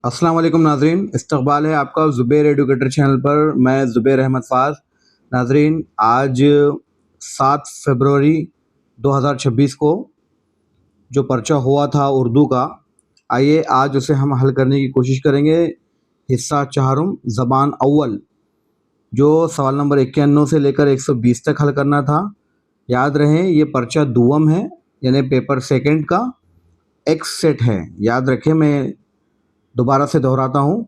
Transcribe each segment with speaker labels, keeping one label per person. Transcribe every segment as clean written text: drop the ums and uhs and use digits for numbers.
Speaker 1: अस्सलाम वालेकुम नाजरीन, इस्तकबाल है आपका ज़ुबैर एडुकेटर चैनल पर। मैं ज़ुबैर अहमद फ़ाज़। नाजरीन, आज 7 फरवरी 2026 को जो पर्चा हुआ था उर्दू का, आइए आज उसे हम हल करने की कोशिश करेंगे। हिस्सा चाहरुम ज़बान अव्वल, जो सवाल नंबर 91 से लेकर 120 तक हल करना था। याद रहे ये पर्चा दुवम है, यानी पेपर सेकंड का एक्स सेट है। याद रखें, मैं दोबारा से दोहराता हूँ,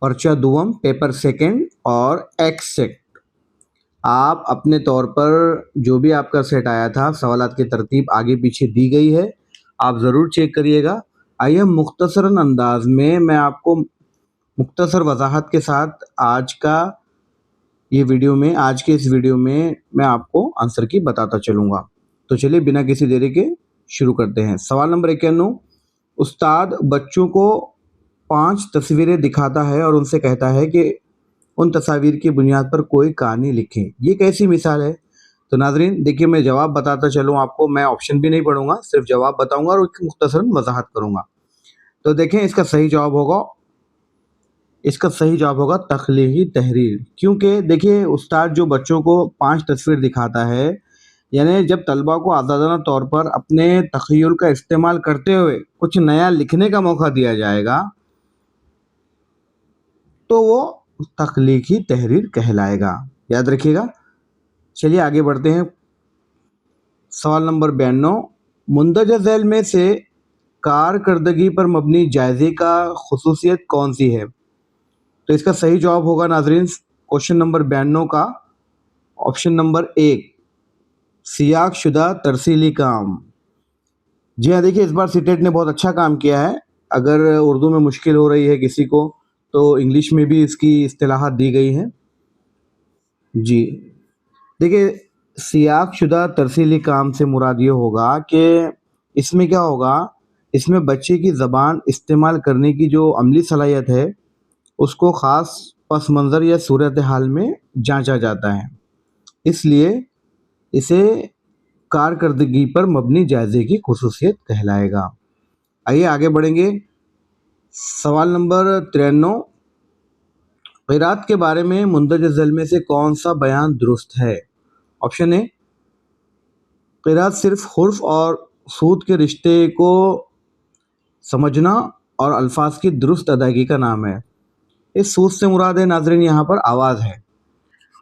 Speaker 1: पर्चा दुवम पेपर सेकंड और एक्स सेट। आप अपने तौर पर जो भी आपका सेट आया था, सवालात की तरतीब आगे पीछे दी गई है, आप ज़रूर चेक करिएगा। आइए मुख्तसरन अंदाज में मैं आपको मुख्तसर वजाहत के साथ आज के इस वीडियो में मैं आपको आंसर की बताता चलूँगा। तो चलिए बिना किसी देरी के शुरू करते हैं। सवाल नंबर 91, उस्ताद बच्चों को 5 तस्वीरें दिखाता है और उनसे कहता है कि उन तस्वीर की बुनियाद पर कोई कहानी लिखें। ये कैसी मिसाल है? तो नाजरीन देखिए, मैं जवाब बताता चलूँ आपको। मैं ऑप्शन भी नहीं पढ़ूंगा, सिर्फ जवाब बताऊंगा और उसकी मुख्तसरन वजाहत करूंगा। तो देखें, इसका सही जवाब होगा तख्लीकी तहरीर। क्योंकि देखिए, उस्ताद जो बच्चों को 5 तस्वीर दिखाता है, यानी जब तलबा को आज़ादाना तौर पर अपने तख़य्युल का इस्तेमाल करते हुए कुछ नया लिखने का मौका दिया जाएगा, तो वो तख्लीकी तहरीर कहलाएगा। याद रखिएगा। चलिए आगे बढ़ते हैं। सवाल नंबर 92, मुंदरजा झैल में से कारकर्दगी पर मबनी जायजे का खुसूसियत कौन सी है? तो इसका सही जवाब होगा नाजरीन, क्वेश्चन नंबर 92 का ऑप्शन नंबर 1, सियाक शुदा तरसीली काम। जी हाँ, देखिए इस बार सीटेट ने बहुत अच्छा काम किया है। अगर उर्दू में मुश्किल हो रही है किसी को, तो इंग्लिश में भी इसकी इस्तिलाहात दी गई हैं। जी देखिए, सियाक शुदा तरसीली काम से मुराद ये होगा कि इसमें क्या होगा, इसमें बच्चे की ज़बान इस्तेमाल करने की जो अमली सलाहियत है, उसको ख़ास पस मंज़र या सूरत हाल में जांचा जाता है। इसलिए इसे कारकर्दगी पर मबनी जायज़े की खुसूसियत कहलाएगा। आइए आगे बढ़ेंगे। सवाल नंबर 93, क़िरात के बारे में मुंदरजा झैल में से कौन सा बयान दुरुस्त है? ऑप्शन ए, क़िरात सिर्फ हुर्फ और सूद के रिश्ते को समझना और अल्फाज की दुरुस्त अदायगी का नाम है। इस सूद से मुराद है नाजरीन यहाँ पर आवाज़ है।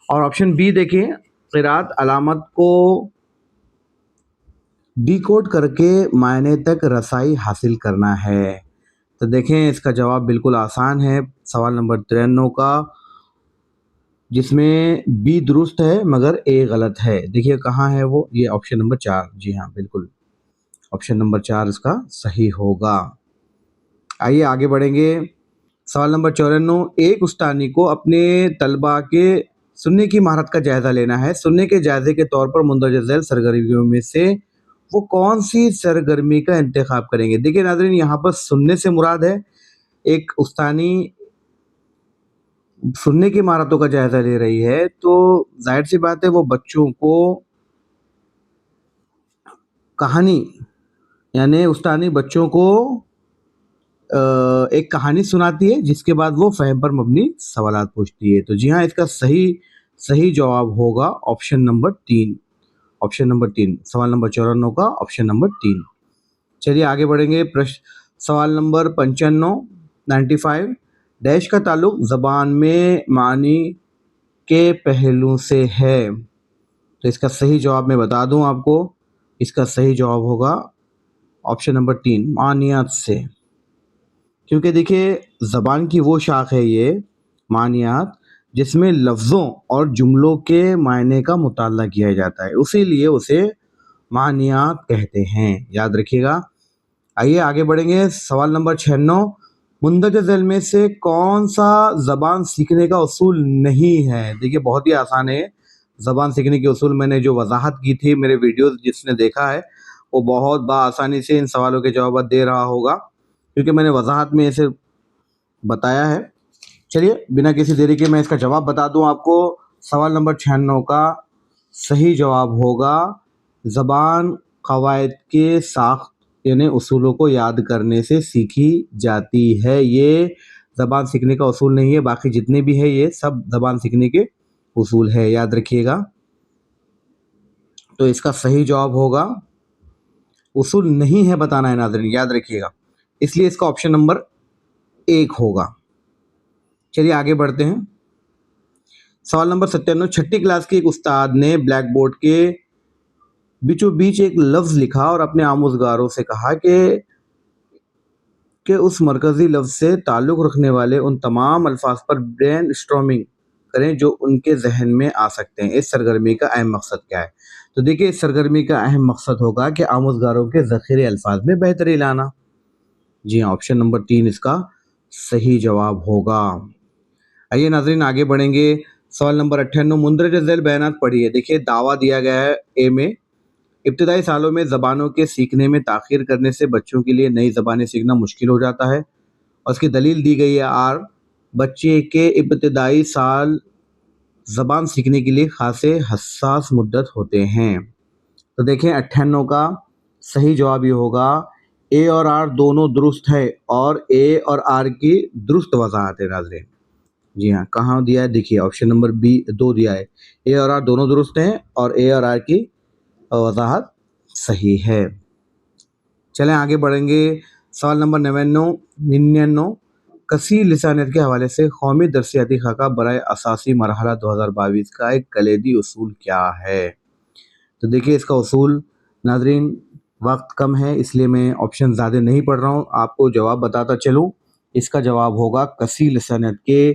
Speaker 1: और ऑप्शन बी देखें, क़िरात अलामत को डिकोड करके मायने तक रसाई हासिल करना है। तो देखें, इसका जवाब बिल्कुल आसान है सवाल नंबर 93 का, जिसमें बी दुरुस्त है मगर ए गलत है। देखिए कहाँ है वो, ये ऑप्शन नंबर 4। जी हाँ, बिल्कुल ऑप्शन नंबर 4 इसका सही होगा। आइए आगे बढ़ेंगे। सवाल नंबर 94, एक उस्तानी को अपने तलबा के सुनने की महारत का जायज़ा लेना है। सुनने के जायज़े के तौर पर मुंदरजा झैल सरगर्मियों में से वो कौन सी सरगर्मी का इंतखाब करेंगे? देखिए नाज़रीन, यहाँ पर सुनने से मुराद है, एक उस्तानी सुनने की महारतों का जायज़ा ले रही है, तो जाहिर सी बात है वो बच्चों को कहानी, यानी उस्तानी बच्चों को एक कहानी सुनाती है, जिसके बाद वो फ़हम पर मबनी सवालात पूछती है। तो जी हाँ, इसका सही जवाब होगा ऑप्शन नंबर 3। ऑप्शन नंबर 3, सवाल नंबर 94 का ऑप्शन नंबर 3। चलिए आगे बढ़ेंगे। सवाल नंबर 95, 95, डैश का ताल्लुक ज़बान में मानी के पहलू से है। तो इसका सही जवाब मैं बता दूं आपको, इसका सही जवाब होगा ऑप्शन नंबर 3, मानियात से। क्योंकि देखिए, ज़बान की वो शाख है ये मानियात, जिसमें लफ्ज़ों और जुमलों के मायने का मुताला किया जाता है, उसीलिए उसे मानियात कहते हैं। याद रखिएगा। आइए आगे बढ़ेंगे। सवाल नंबर 96, मुंदरजा झैल में से कौन सा ज़बान सीखने का उसूल नहीं है? देखिए बहुत ही आसान है ज़बान सीखने के उसूल। मैंने जो वजाहत की थी, मेरे वीडियोस जिसने देखा है वो बहुत आसानी से इन सवालों के जवाब दे रहा होगा, क्योंकि मैंने वजाहत में इसे बताया है। चलिए बिना किसी देरी के मैं इसका जवाब बता दूं आपको। सवाल नंबर 96 का सही जवाब होगा ज़बान क़वायद के साख्त यानी उसूलों को याद करने से सीखी जाती है। ये ज़बान सीखने का उसूल नहीं है, बाकी जितने भी है ये सब ज़बान सीखने के उसूल है, याद रखिएगा। तो इसका सही जवाब होगा, उसूल नहीं है बताना है नाज़रीन, याद रखिएगा, इसलिए इसका ऑप्शन नंबर 1 होगा। चलिए आगे बढ़ते हैं। सवाल नंबर 97, छठी क्लास के एक उस्ताद ने ब्लैक बोर्ड के बीचों बीच एक लफ्ज़ लिखा और अपने आमोज़गारों से कहा कि उस मरकज़ी लफ्ज़ से ताल्लुक़ रखने वाले उन तमाम अल्फाज पर ब्रेन स्टॉर्मिंग करें जो उनके जहन में आ सकते हैं। इस सरगर्मी का अहम मकसद क्या है? तो देखिए, इस सरगर्मी का अहम मकसद होगा कि आमोज़गारों के ज़ख़ीरे अल्फाज में बेहतरी लाना। जी हाँ, ऑप्शन नंबर 3 इसका सही जवाब होगा। आइए नाज़रीन आगे बढ़ेंगे। सवाल नंबर 98, मुंदरज ज़ैल बयानात पढ़िए। देखिए, दावा दिया गया है ए में, इब्तिदाई सालों में ज़बानों के सीखने में ताख़ीर करने से बच्चों के लिए नई ज़बानें सीखना मुश्किल हो जाता है, और उसकी दलील दी गई है आर, बच्चे के इब्तिदाई साल ज़बान सीखने के लिए खासे हसास मुद्दत होते हैं। तो देखें, 98 का सही जवाब ये होगा, ए और आर दोनों दुरुस्त है, और ए और आर की दुरुस्त वजाहत है नाज़रीन। जी हाँ, कहाँ दिया है देखिए, ऑप्शन नंबर बी 2 दिया है। ए और आर दोनों दुरुस्त हैं और ए और आर की वजाहत सही है। चलें आगे बढ़ेंगे। सवाल नंबर 99 कसीर लिसानियत के हवाले से कौमी दरसियाती खाका बराए असासी मरहला 2022 का एक कलीदी उसूल क्या है? तो देखिए, इसका उसूल नाज़रीन, वक्त कम है इसलिए मैं ऑप्शन ज़्यादा नहीं पढ़ रहा हूँ, आपको जवाब बताता चलूँ। इसका जवाब होगा, कसीर लिसानियत के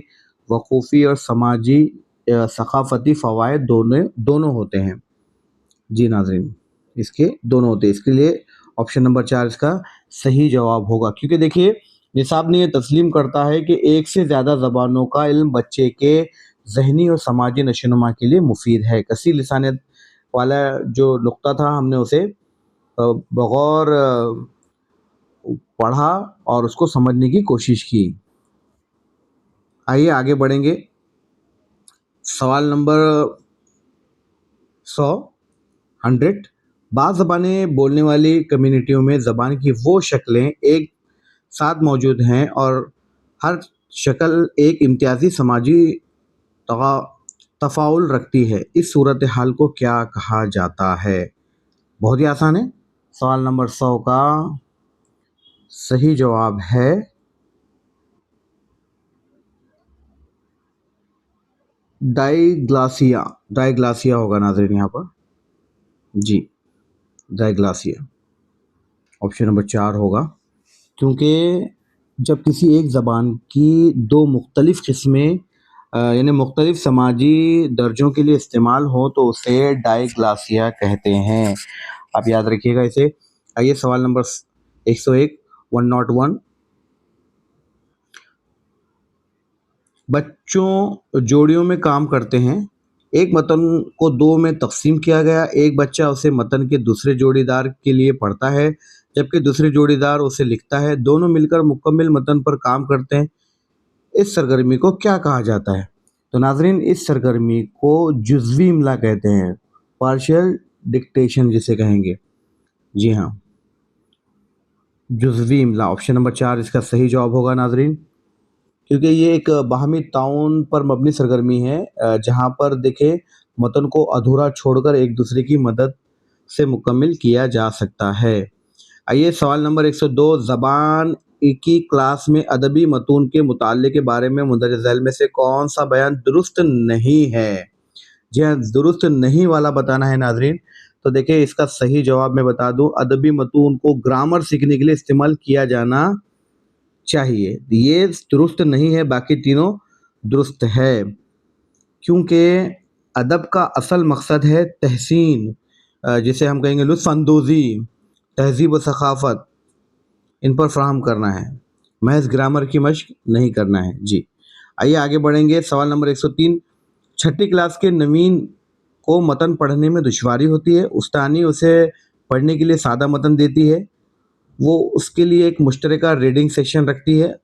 Speaker 1: वक़ूफ़ी और समाजी सक़ाफ़ती फ़वाइद दोनों होते हैं। जी नाज़रीन, इसके दोनों होते हैं, इसके लिए ऑप्शन नंबर 4 इसका सही जवाब होगा। क्योंकि देखिए, निसाब ने ये तस्लीम करता है कि एक से ज़्यादा ज़बानों का इल्म बच्चे के ज़हनी और समाजी नशोनुमा के लिए मुफीद है। कसीर लिसानियत वाला जो नुक्ता था, हमने उसे बग़ौर पढ़ा और उसको समझने की कोशिश की। आइए आगे बढ़ेंगे। सवाल नंबर 100 बाज़ ज़बानें बोलने वाली कम्युनिटियों में ज़बान की वो शक्लें एक साथ मौजूद हैं और हर शक्ल एक इम्तियाज़ी समाजी तफ़ाउल रखती है। इस सूरत हाल को क्या कहा जाता है? बहुत ही आसान है। सवाल नंबर 100 का सही जवाब है डाइग्लासिया होगा नाज़रीन यहाँ पर। जी, डाइग्लासिया ऑप्शन नंबर 4 होगा। क्योंकि जब किसी एक ज़बान की दो मुख्तलिफ़ किस्में यानी मुख्तलिफ़ समाजी दर्जों के लिए इस्तेमाल हो तो उसे डाइग्लासिया कहते हैं। आप याद रखिएगा इसे। आइए सवाल नंबर 101 बच्चों जोड़ियों में काम करते हैं। एक मतन को 2 में तकसीम किया गया, एक बच्चा उसे मतन के दूसरे जोड़ीदार के लिए पढ़ता है जबकि दूसरे जोड़ीदार उसे लिखता है। दोनों मिलकर मुकम्मल मतन पर काम करते हैं। इस सरगर्मी को क्या कहा जाता है? तो नाज़रीन, इस सरगर्मी को जुज़वी इमला कहते हैं, पार्शियल डिक्टेशन जिसे कहेंगे। जी हाँ, जुज़वी इमला ऑप्शन नंबर 4 इसका सही जवाब होगा नाज़रीन। क्योंकि ये एक बाहमी ताउन पर मबनी सरगर्मी है, जहाँ पर देखें मतन को अधूरा छोड़कर एक दूसरे की मदद से मुकम्मल किया जा सकता है। आइए सवाल नंबर 102 ज़बान की क्लास में अदबी मतून के मुताले के बारे में मुंदरज ज़ैल में से कौन सा बयान दुरुस्त नहीं है? जी हाँ, दुरुस्त नहीं वाला बताना है नाज़रीन। तो देखिए, इसका सही जवाब मैं बता दूं, अदबी मतून को ग्रामर सीखने के लिए इस्तेमाल किया जाना चाहिए। ये दुरुस्त नहीं है, बाकी तीनों दुरुस्त है। क्योंकि अदब का असल मकसद है तहसीन, जिसे हम कहेंगे लुत्फ़ अंदोज़ी, तहज़ीब व सखाफ़त, इन पर फ़राहम करना है, महज़ ग्रामर की मशक नहीं करना है। जी, आइए आगे बढ़ेंगे। सवाल नंबर 103 छठी क्लास के नवीन को मतन पढ़ने में दुश्वारी होती है। उस्तानी उसे पढ़ने के लिए सादा मतन देती है। वो उसके लिए एक मुश्तरका रीडिंग सेशन रखती है।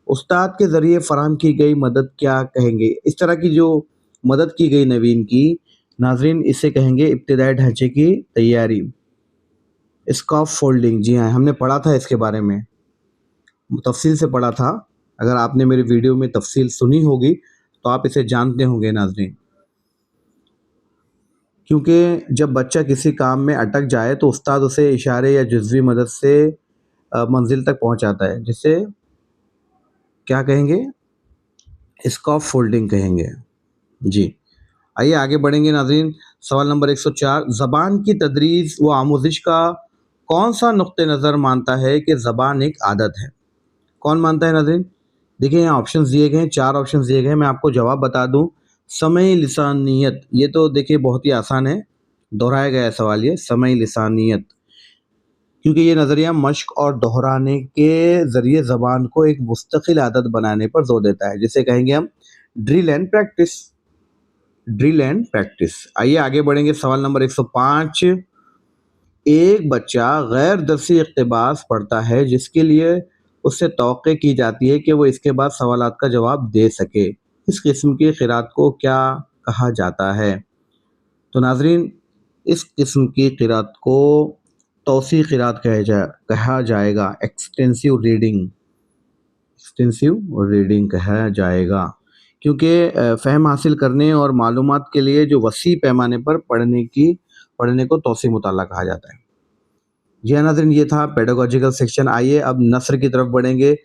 Speaker 1: उस्ताद के ज़रिए फ़राहम की गई मदद क्या कहेंगे? इस तरह की जो मदद की गई नवीन की, नाज़रीन इसे कहेंगे इब्तिदाई ढांचे की तैयारी, स्कार्फ फोल्डिंग, जी हाँ, हमने पढ़ा था इसके बारे में, तफसील से पढ़ा था। अगर आपने मेरे वीडियो में तफसील सुनी होगी तो आप इसे जानते होंगे नाज़रीन। क्योंकि जब बच्चा किसी काम में अटक जाए तो उस्ताद उसे इशारे या जुज़वी मदद से मंजिल तक पहुंचाता है, जिसे क्या कहेंगे? स्कार्फ फोल्डिंग कहेंगे। जी, आइए आगे बढ़ेंगे नाज़रीन। सवाल नंबर 104, ज़बान की तदरीस व आमोज़िश का कौन सा नुक्ते नज़र मानता है कि ज़बान एक आदत है? कौन मानता है नाज़रीन? देखिए यहाँ ऑप्शंस दिए गए हैं, 4 ऑप्शंस दिए गए हैं, मैं आपको जवाब बता दूँ। समय लिसानियत, ये तो देखिए बहुत ही आसान है, दोहराया गया है सवाल ये, समय लिसानियत, क्योंकि ये नज़रिया मश्क और दोहराने के ज़रिए ज़बान को एक मुस्तकिल आदत बनाने पर जोर देता है, जिसे कहेंगे हम drill and practice. Drill and practice. आइए आगे बढ़ेंगे। सवाल नंबर 105, एक बच्चा गैर दरसी इक़्तिबास पढ़ता है जिसके लिए उससे तौक़े की जाती है कि वो इसके बाद सवालात का जवाब दे सके। इस किस्म की क़िराअत को क्या कहा जाता है? तो नाज़रीन, इस किस्म की क़िराअत को तौसी क़िराअत कहा जाएगा, एक्सटेंसिव रीडिंग कहा जाएगा, क्योंकि फ़हम हासिल करने और मालूमात के लिए जो वसी पैमाने पर पढ़ने को तौसी मुताला कहा जाता है। जी हाँ नाज़रीन, ये था पेडागॉजिकल सेक्शन। आइए अब नस्र की तरफ बढ़ेंगे।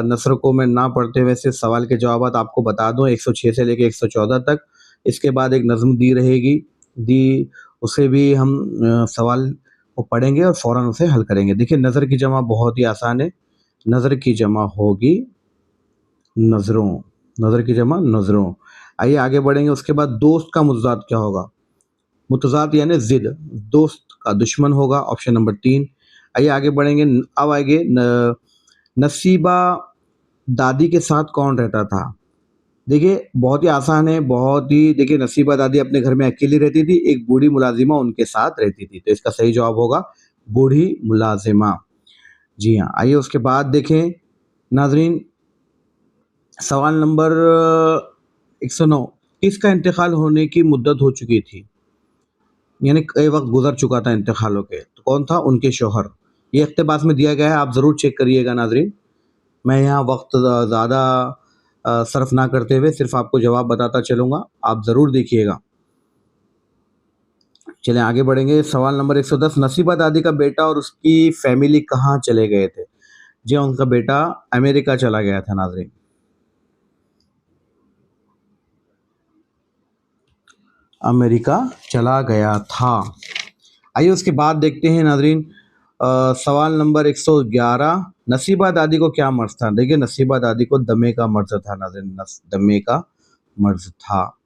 Speaker 1: नस्र को मैं ना पढ़ते हुए सिर्फ सवाल के जवाब आपको बता दूँ, 106 से लेकर 114 तक। इसके बाद एक नज़्म दी रहेगी, उसे भी हम सवाल को पढ़ेंगे और फ़ौरन उसे हल करेंगे। देखिए नज़र की जमा बहुत ही आसान है, नज़र की जमा होगी नज़रों, नज़र की जमा नज़रों। आइए आगे बढ़ेंगे। उसके बाद दोस्त का मुतज़ाद क्या होगा? मुतज़ाद यानी ज़िद, दोस्त का दुश्मन होगा, ऑप्शन नंबर 3। आइए आगे बढ़ेंगे। अब आगे नसीबा दादी के साथ कौन रहता था? देखिए बहुत ही आसान है, बहुत ही। देखिए नसीबा दादी अपने घर में अकेली रहती थी, एक बूढ़ी मुलाजिमा उनके साथ रहती थी, तो इसका सही जवाब होगा बूढ़ी मुलाजिमा। जी हाँ, आइए उसके बाद देखें नाज़रीन, सवाल नंबर 109, किसका इंतकाल होने की मुद्दत हो चुकी थी, यानी कई वक्त गुजर चुका था इंतकालों के, तो कौन था? उनके शौहर। ये इक़्तिबास में दिया गया है, आप ज़रूर चेक करिएगा नाज़रीन। मैं यहाँ वक्त ज़्यादा सर्फ ना करते हुए सिर्फ आपको जवाब बताता चलूँगा, आप ज़रूर देखिएगा। चलें आगे बढ़ेंगे। सवाल नंबर 110, नसीबा दादी का बेटा और उसकी फैमिली कहाँ चले गए थे? जी हाँ, उनका बेटा अमेरिका चला गया था नाज़रीन। अमेरिका चला गया था। आइए उसके बाद देखते हैं नाज़रीन, सवाल नंबर 111, नसीबा दादी को क्या मर्ज़ था? देखिए नसीबा दादी को दमे का मर्ज़ था नाज़रीन, दमे का मर्ज़ था।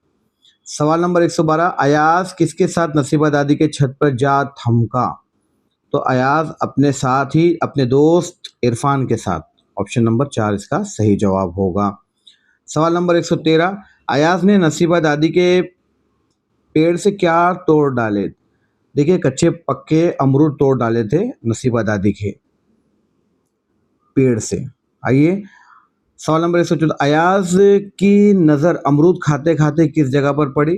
Speaker 1: सवाल नंबर 112, अयाज़ किसके साथ नसीबा दादी के छत पर जा थमका? तो अयाज़ अपने साथ ही अपने दोस्त इरफान के साथ, ऑप्शन नंबर 4 इसका सही जवाब होगा। सवाल नंबर 113, अयाज़ ने नसीबा दादी के पेड़ से क्या तोड़ डाले? देखिए कच्चे पक्के अमरूद तोड़ डाले थे नसीबा दादी के पेड़ से। आइए सवाल नंबर 114, अयाज़ की नज़र अमरूद खाते खाते किस जगह पर पड़ी?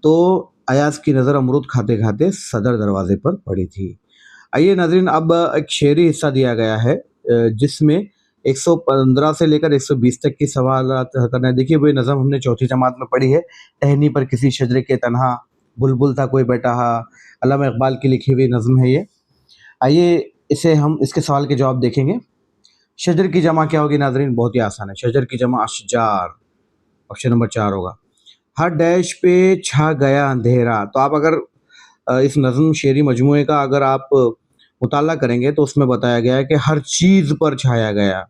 Speaker 1: तो अयाज़ की नज़र अमरूद खाते खाते सदर दरवाजे पर पड़ी थी। आइए नाज़रीन, अब एक शेरी हिस्सा दिया गया है, जिसमें 115 से लेकर 120 तक की सवालात करना है। देखिए वही नज़म हमने चौथी जमात में पढ़ी है, टहनी पर किसी शजरे के तन्हा बुलबुल था कोई बैठा हा, अल्लामा इकबाल की लिखी हुई नज़म है ये। आइए इसे हम इसके सवाल के जवाब देखेंगे। शजर की जमा क्या होगी नाज़रीन? बहुत ही आसान है, शजर की जमा अशजार, ऑप्शन नंबर 4 होगा। हर डैश पे छा गया अंधेरा, तो आप अगर इस नज़म शेरी मजमूए का अगर आप मुताला करेंगे तो उसमें बताया गया है कि हर चीज़ पर छाया गया,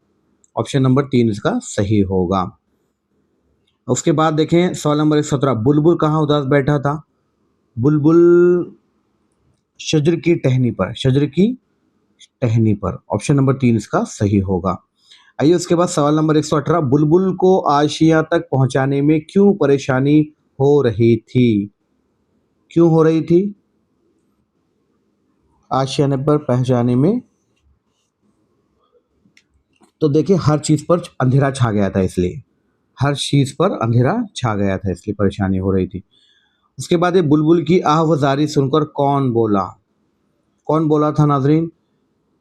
Speaker 1: ऑप्शन नंबर 3 इसका सही होगा। उसके बाद देखें सवाल नंबर 117, बुलबुल कहाँ उदास बैठा था? बुलबुल शजर की टहनी पर, शजर की टहनी पर, ऑप्शन नंबर 3 इसका सही होगा। आइए उसके बाद सवाल नंबर 118, बुलबुल को आशिया तक पहुंचाने में क्यों परेशानी हो रही थी? क्यों हो रही थी आशियाने पर पहुंचाने में? तो देखिए हर चीज़ पर अंधेरा छा गया था, इसलिए हर चीज़ पर अंधेरा छा गया था, इसलिए परेशानी हो रही थी। उसके बाद ये बुलबुल की आह व ज़ारी सुनकर कौन बोला? कौन बोला था नाजरीन?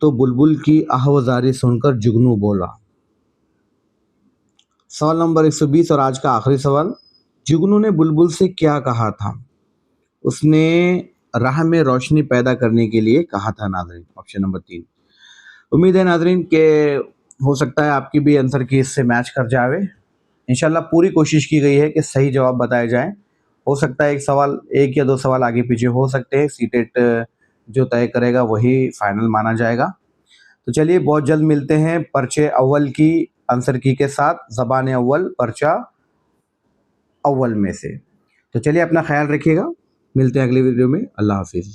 Speaker 1: तो बुलबुल की आहवजारी सुनकर जुगनू बोला। सवाल नंबर 120 और आज का आखिरी सवाल, जुगनू ने बुलबुल से क्या कहा था? उसने राह में रोशनी पैदा करने के लिए कहा था नाजरीन। Option number 3। उम्मीद है नाजरीन के हो सकता है आपकी भी आंसर की इससे मैच कर जावे। इंशाल्लाह पूरी कोशिश की गई है कि सही जवाब बताए जाएं। हो सकता है एक या दो सवाल आगे पीछे हो सकते हैं। सीटेट जो तय करेगा वही फाइनल माना जाएगा। तो चलिए बहुत जल्द मिलते हैं पर्चे अव्वल की आंसर की के साथ, ज़बान अव्वल पर्चा अव्वल में से। तो चलिए अपना ख्याल रखिएगा, मिलते हैं अगली वीडियो में। अल्लाह हाफिज़।